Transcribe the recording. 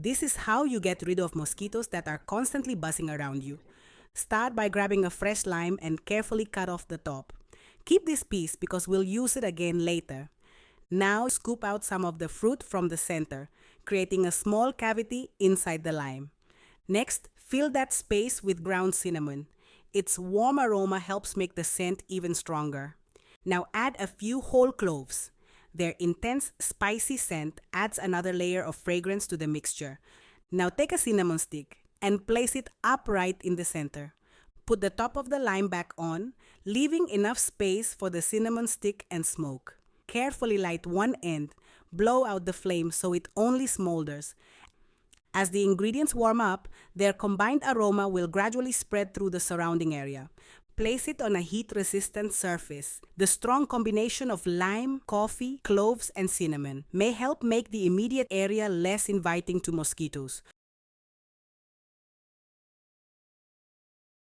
This is how you get rid of mosquitoes that are constantly buzzing around you. Start by grabbing a fresh lime and carefully cut off the top. Keep this piece because we'll use it again later. Now scoop out some of the fruit from the center, creating a small cavity inside the lime. Next, fill that space with ground cinnamon. Its warm aroma helps make the scent even stronger. Now add a few whole cloves. Their intense, spicy scent adds another layer of fragrance to the mixture. Now take a cinnamon stick and place it upright in the center. Put the top of the lime back on, leaving enough space for the cinnamon stick and smoke. Carefully light one end, blow out the flame so it only smolders. As the ingredients warm up, their combined aroma will gradually spread through the surrounding area. Place it on a heat-resistant surface. The strong combination of lime, coffee, cloves, and cinnamon may help make the immediate area less inviting to mosquitoes.